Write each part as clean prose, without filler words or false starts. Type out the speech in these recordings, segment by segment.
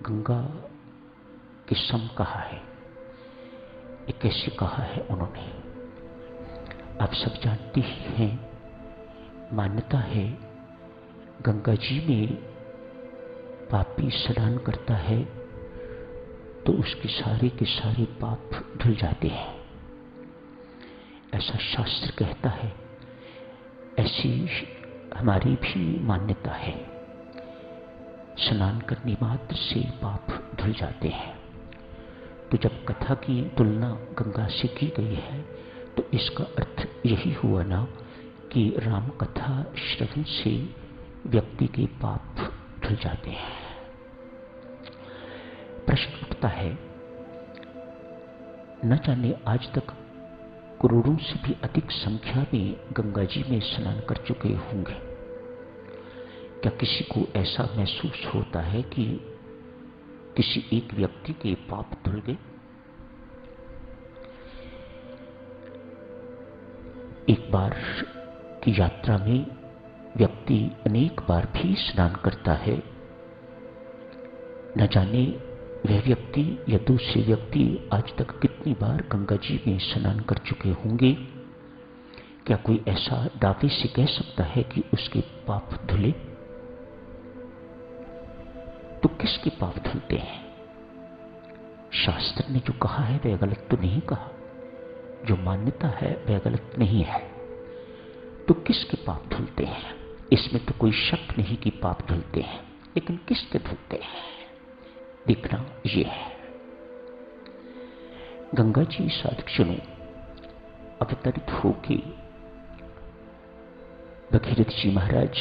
गंगा के सम कहा है, ये कैसे कहा है उन्होंने? आप सब जानते ही हैं, मान्यता है गंगा जी में पापी स्नान करता है तो उसके सारे के सारे पाप धुल जाते हैं, ऐसा शास्त्र कहता है। ऐसी हमारी भी मान्यता है, स्नान करने मात्र से पाप धुल जाते हैं। तो जब कथा की तुलना गंगा से की गई है तो इसका अर्थ यही हुआ ना कि राम कथा श्रवण से व्यक्ति के पाप धुल जाते हैं। प्रश्न उठता है, न जाने आज तक करोड़ों से भी अधिक संख्या में गंगा जी में स्नान कर चुके होंगे। क्या किसी को ऐसा महसूस होता है कि किसी एक व्यक्ति के पाप धुल गए? एक बार की यात्रा में व्यक्ति अनेक बार भी स्नान करता है। न जाने वह व्यक्ति या दूसरे व्यक्ति आज तक कितनी बार गंगा जी में स्नान कर चुके होंगे। क्या कोई ऐसा दावे से कह सकता है कि उसके पाप धुले? तो किसके पाप धुलते हैं? शास्त्र ने जो कहा है वह गलत तो नहीं कहा, जो मान्यता है वह गलत नहीं है। तो किसके पाप धुलते हैं? इसमें तो कोई शक नहीं कि पाप धुलते हैं, लेकिन किसके धुलते हैं देखना ये है। गंगा जी साधुजनों अवतरित होके भगीरथ जी महाराज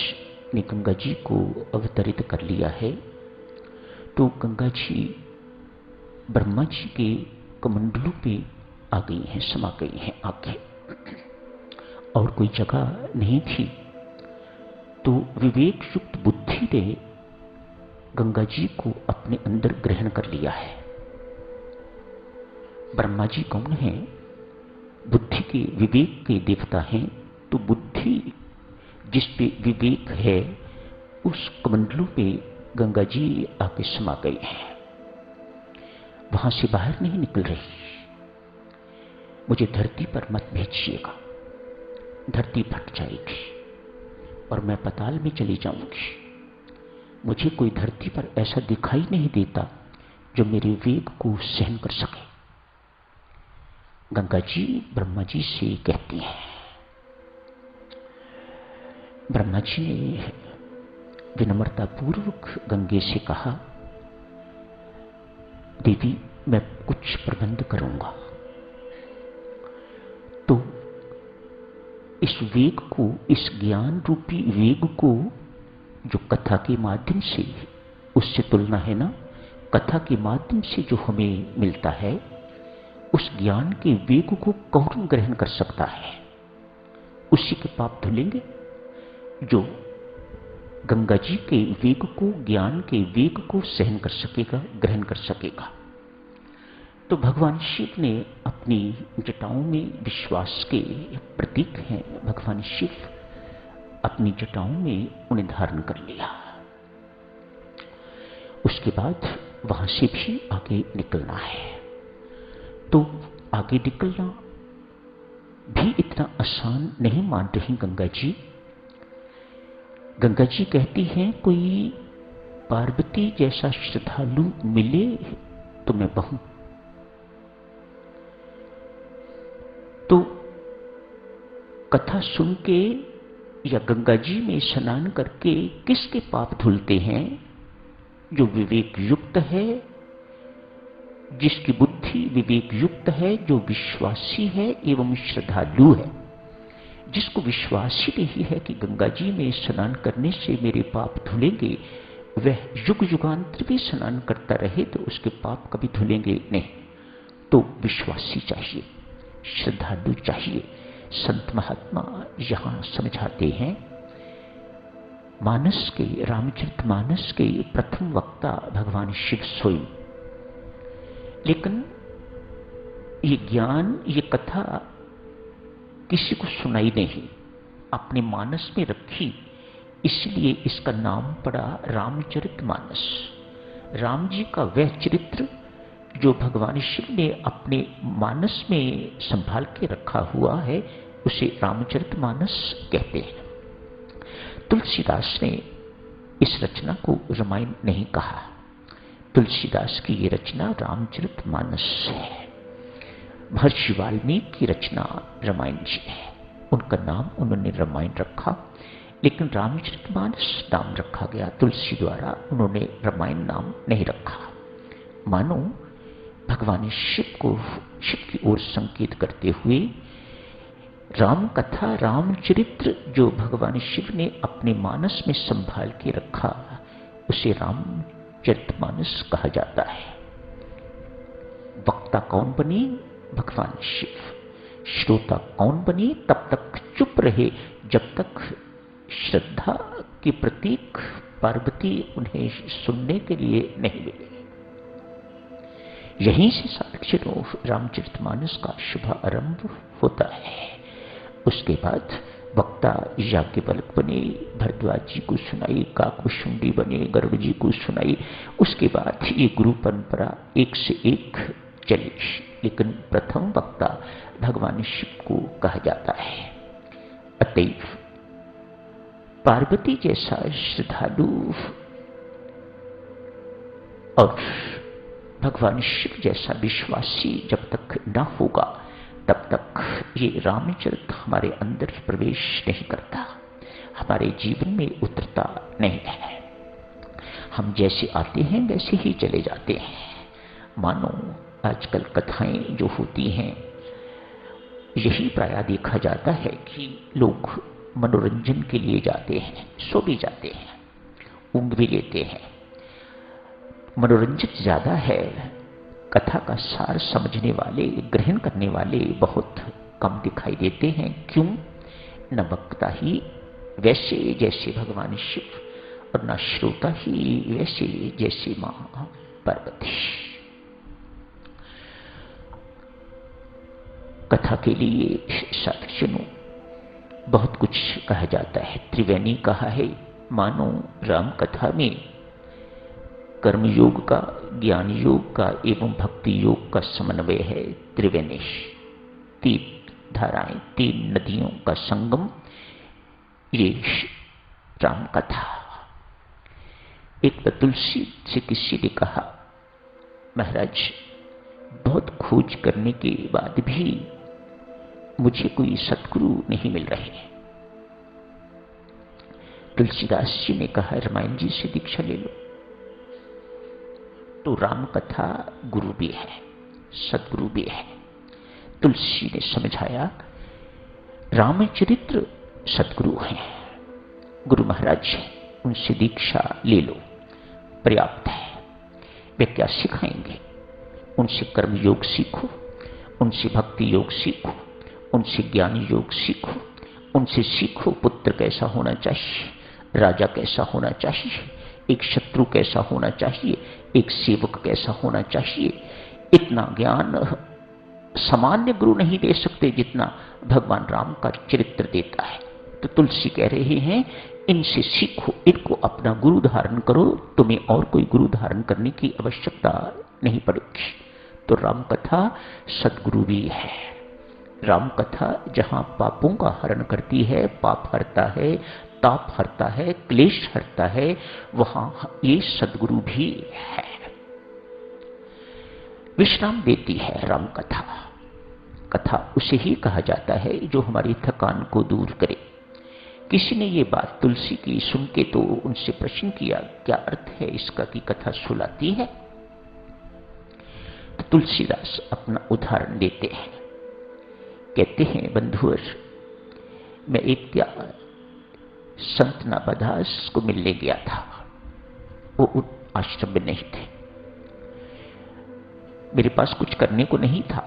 ने गंगा जी को अवतरित कर लिया है। तो गंगा जी ब्रह्मा जी के कमंडलों पे आ गई हैं, समा गई हैं आके, और कोई जगह नहीं थी। तो विवेक युक्त बुद्धि ने गंगा जी को अपने अंदर ग्रहण कर लिया है। ब्रह्मा जी कौन है? बुद्धि के विवेक के देवता हैं। तो बुद्धि जिस पे विवेक है उस कमंडलों पे गंगा जी आके समा गई हैं, वहां से बाहर नहीं निकल रही। मुझे धरती पर मत भेजिएगा, धरती फट जाएगी और मैं पाताल में चली जाऊंगी। मुझे कोई धरती पर ऐसा दिखाई नहीं देता जो मेरे वेग को सहन कर सके। गंगा जी ब्रह्मा जी से कहती हैं। ब्रह्मा जी ने विनम्रता पूर्वक गंगे से कहा, देवी मैं कुछ प्रबंध करूंगा। तो इस वेग को, इस ज्ञान रूपी वेग को जो कथा के माध्यम से, उससे तुलना है ना, कथा के माध्यम से जो हमें मिलता है उस ज्ञान के वेग को कौन ग्रहण कर सकता है? उसी के पाप धुलेंगे जो गंगा जी के वेग को, ज्ञान के वेग को सहन कर सकेगा, ग्रहण कर सकेगा। तो भगवान शिव ने अपनी जटाओं में, विश्वास के प्रतीक हैं भगवान शिव, अपनी जटाओं में उन्हें धारण कर लिया। उसके बाद वहां से भी आगे निकलना है। तो आगे निकलना भी इतना आसान नहीं मान रही गंगा जी। गंगा जी कहती हैं, कोई पार्वती जैसा श्रद्धालु मिले तो मैं बहूं। तो कथा सुन के या गंगा जी में स्नान करके किसके पाप धुलते हैं? जो विवेक युक्त है, जिसकी बुद्धि विवेक युक्त है, जो विश्वासी है एवं श्रद्धालु है, जिसको विश्वास ही नहीं है कि गंगा जी में स्नान करने से मेरे पाप धुलेंगे, वह युग युगांतर भी स्नान करता रहे तो उसके पाप कभी धुलेंगे नहीं। तो विश्वासी चाहिए, श्रद्धालु चाहिए। संत महात्मा यहां समझाते हैं, मानस के, रामचरितमानस के प्रथम वक्ता भगवान शिव स्वयं। लेकिन ये ज्ञान, ये कथा किसी को सुनाई नहीं, अपने मानस में रखी, इसलिए इसका नाम पड़ा रामचरितमानस। राम जी का वह चरित्र जो भगवान शिव ने अपने मानस में संभाल के रखा हुआ है, उसे रामचरितमानस कहते हैं। तुलसीदास ने इस रचना को रामायण नहीं कहा। तुलसीदास की ये रचना रामचरितमानस है। महर्षि वाल्मीकि की रचना रामायण जी है। उनका नाम उन्होंने रामायण रखा, लेकिन रामचरितमानस नाम रखा गया। तुलसी द्वारा उन्होंने रामायण नाम नहीं रखा। मानो भगवान शिव की ओर संकेत करते हुए राम कथा, रामचरित्र जो भगवान शिव ने अपने मानस में संभाल के रखा, उसे रामचरितमानस कहा जाता है। वक्ता कौन बने? भगवान शिव। श्रोता कौन बने? तब तक चुप रहे जब तक श्रद्धा के प्रतीक पार्वती उन्हें सुनने के लिए नहीं मिले। यहीं से साक्षरों रामचरितमानस का शुभ आरंभ होता है। उसके बाद वक्ता याज्ञवल्क्य बने, भरद्वाज जी को सुनाई, काकभुशुंडी बने, गरुड़ जी को सुनाई। उसके बाद ये गुरु परंपरा एक से एक चली, लेकिन प्रथम वक्ता भगवान शिव को कहा जाता है। अतएव पार्वती जैसा श्रद्धालु और भगवान शिव जैसा विश्वासी जब तक न होगा, तब तक ये रामचरित हमारे अंदर प्रवेश नहीं करता, हमारे जीवन में उतरता नहीं है। हम जैसे आते हैं वैसे ही चले जाते हैं। मानो आजकल कथाएं जो होती हैं, यही प्रायः देखा जाता है कि लोग मनोरंजन के लिए जाते हैं, सो भी जाते हैं, ऊँघ भी लेते हैं। मनोरंजन ज्यादा है, कथा का सार समझने वाले, ग्रहण करने वाले बहुत कम दिखाई देते हैं। क्यों? न वक्ता ही वैसे जैसे भगवान शिव और न श्रोता ही वैसे जैसे मां पार्वती। कथा के लिए साक्षियों बहुत कुछ कहा जाता है। त्रिवेणी कहा है, मानो राम कथा में कर्म योग का, ज्ञान योग का एवं भक्ति योग का समन्वय है। त्रिवेणी, तीन धाराएं, तीन नदियों का संगम, ये राम कथा। एक तुलसी से किसी ने कहा, महाराज बहुत खोज करने के बाद भी मुझे कोई सतगुरु नहीं मिल रहे। तुलसीदास जी ने कहा, रामायण जी से दीक्षा ले लो। तो राम कथा गुरु भी है, सदगुरु भी है। तुलसी ने समझाया, रामचरित्र सदगुरु हैं, गुरु महाराज हैं, उनसे दीक्षा ले लो, पर्याप्त है। वे क्या सिखाएंगे? उनसे कर्म योग सीखो, उनसे भक्ति योग सीखो, उनसे ज्ञान योग सीखो, उनसे सीखो पुत्र कैसा होना चाहिए, राजा कैसा होना चाहिए, एक शत्रु कैसा होना चाहिए, एक सेवक कैसा होना चाहिए। इतना ज्ञान सामान्य गुरु नहीं दे सकते जितना भगवान राम का चरित्र देता है। तो तुलसी कह रहे हैं, इनसे सीखो, इनको अपना गुरु धारण करो, तुम्हें और कोई गुरु धारण करने की आवश्यकता नहीं पड़ेगी। तो राम कथा सदगुरु भी है। राम कथा जहां पापों का हरण करती है, पाप हरता है, ताप हरता है, क्लेश हरता है, वहां ये सदगुरु भी है। विश्राम देती है राम कथा। कथा उसे ही कहा जाता है जो हमारी थकान को दूर करे। किसी ने ये बात तुलसी की सुन के तो उनसे प्रश्न किया, क्या अर्थ है इसका कि कथा सुलाती है? तो तुलसीदास अपना उदाहरण देते हैं। कहते हैं, बंधुवर, मैं एक संत नाबादास को मिलने गया था। वो आश्रम में नहीं थे। मेरे पास कुछ करने को नहीं था।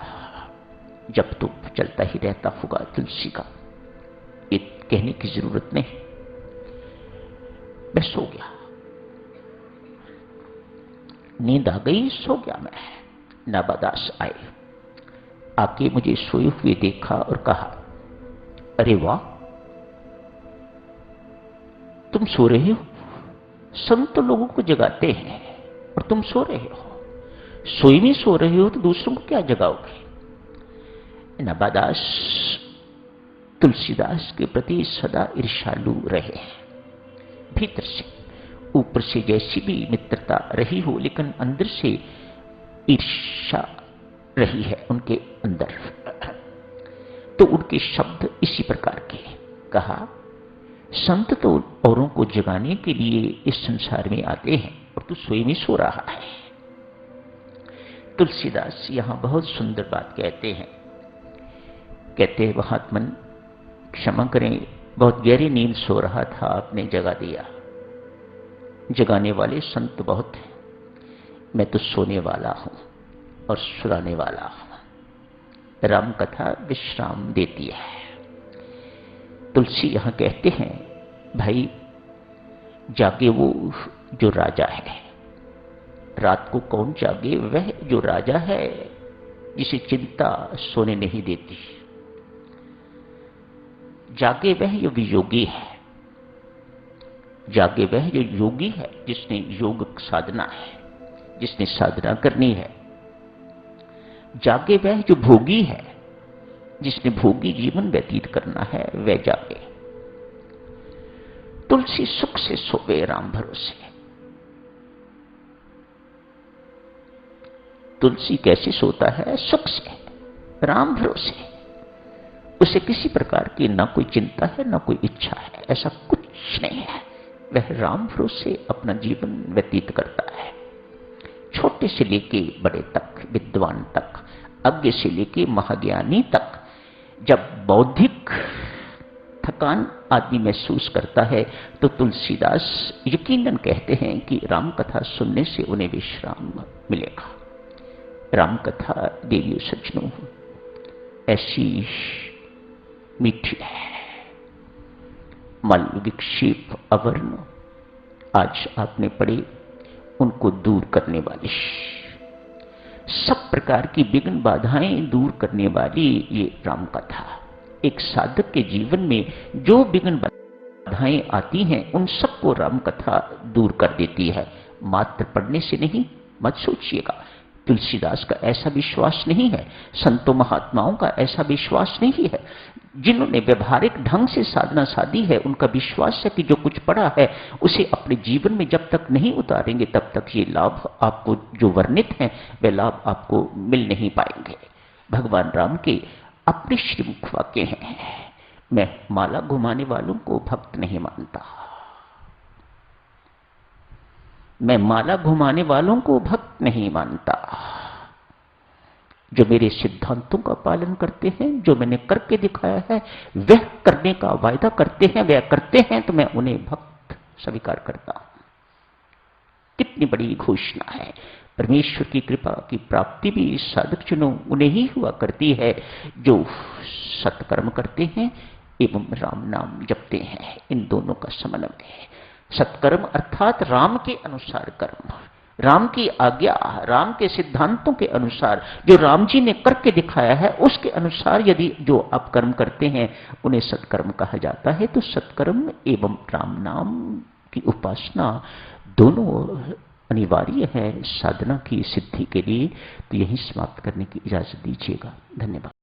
जब तो चलता ही रहता होगा तुलसी का, ये कहने की जरूरत नहीं। मैं सो गया, नींद आ गई, सो गया मैं। नाबादास आए, आके मुझे सोए हुए देखा और कहा, अरे वाह, तुम सो रहे हो? संत लोगों को जगाते हैं, और तुम सो रहे हो। सोई में सो रहे हो तो दूसरों को क्या जगाओगे। नवादास तुलसीदास के प्रति सदा ईर्ष्यालु रहे हैं। भीतर से, ऊपर से जैसी भी मित्रता रही हो, लेकिन अंदर से ईर्ष्या रही है उनके अंदर। तो उनके शब्द इसी प्रकार के। कहा, संत तो औरों को जगाने के लिए इस संसार में आते हैं और तू सोई में सो रहा है। तुलसीदास यहां बहुत सुंदर बात कहते हैं। कहते हैं, महात्मन क्षमा करें, बहुत गहरी नींद सो रहा था, आपने जगा दिया। जगाने वाले संत बहुत हैं, मैं तो सोने वाला हूं और सुलाने वाला हूं। राम कथा विश्राम देती है। तुलसी यहां कहते हैं, भाई जागे वो जो राजा है। रात को कौन जागे? वह जो राजा है, जिसे चिंता सोने नहीं देती। जागे वह जो वियोगी है। जागे वह जो योगी है, जिसने योग साधना है, जिसने साधना करनी है। जागे वह जो भोगी है, जिसने भोगी जीवन व्यतीत करना है, वह जागे। तुलसी सुख से सोवे राम भरोसे। तुलसी कैसे सोता है? सुख से, राम भरोसे। उसे किसी प्रकार की ना कोई चिंता है, ना कोई इच्छा है, ऐसा कुछ नहीं है। वह राम भरोसे अपना जीवन व्यतीत करता है। छोटे से लेके बड़े तक, विद्वान तक, अज्ञ से लेके महाज्ञानी तक, जब बौद्धिक थकान आदमी महसूस करता है तो तुलसीदास यकीनन कहते हैं कि राम कथा सुनने से उन्हें विश्राम मिलेगा। राम कथा देवियों सज्जनों ऐसी मीठी है। मल विक्षेप अवर्ण आज आपने पढ़े, उनको दूर करने वाली, सब प्रकार की विघ्न बाधाएं दूर करने वाली ये राम कथा। एक साधक के जीवन में जो विघ्न बाधाएं आती हैं, उन सबको राम कथा दूर कर देती है। मात्र पढ़ने से नहीं, मत सोचिएगा। तुलसीदास का ऐसा विश्वास नहीं है, संतों महात्माओं का ऐसा विश्वास नहीं है। जिन्होंने व्यवहारिक ढंग से साधना साधी है, उनका विश्वास है कि जो कुछ पढ़ा है उसे अपने जीवन में जब तक नहीं उतारेंगे तब तक ये लाभ आपको जो वर्णित हैं वे लाभ आपको मिल नहीं पाएंगे। भगवान राम के अपने श्रीमुख वाक्य हैं, मैं माला घुमाने वालों को भक्त नहीं मानता। मैं माला घुमाने वालों को भक्त नहीं मानता। जो मेरे सिद्धांतों का पालन करते हैं, जो मैंने करके दिखाया है, वह करने का वायदा करते हैं, वह करते हैं, तो मैं उन्हें भक्त स्वीकार करता हूं। कितनी बड़ी घोषणा है। परमेश्वर की कृपा की प्राप्ति भी साधक जनों उन्हें ही हुआ करती है जो सत्कर्म करते हैं एवं राम नाम जपते हैं। इन दोनों का समन्वय है। सत्कर्म अर्थात राम के अनुसार कर्म, राम की आज्ञा, राम के सिद्धांतों के अनुसार, जो राम जी ने करके दिखाया है उसके अनुसार यदि जो आप कर्म करते हैं उन्हें सत्कर्म कहा जाता है। तो सत्कर्म एवं राम नाम की उपासना दोनों अनिवार्य है साधना की सिद्धि के लिए। तो यही समाप्त करने की इजाजत दीजिएगा। धन्यवाद।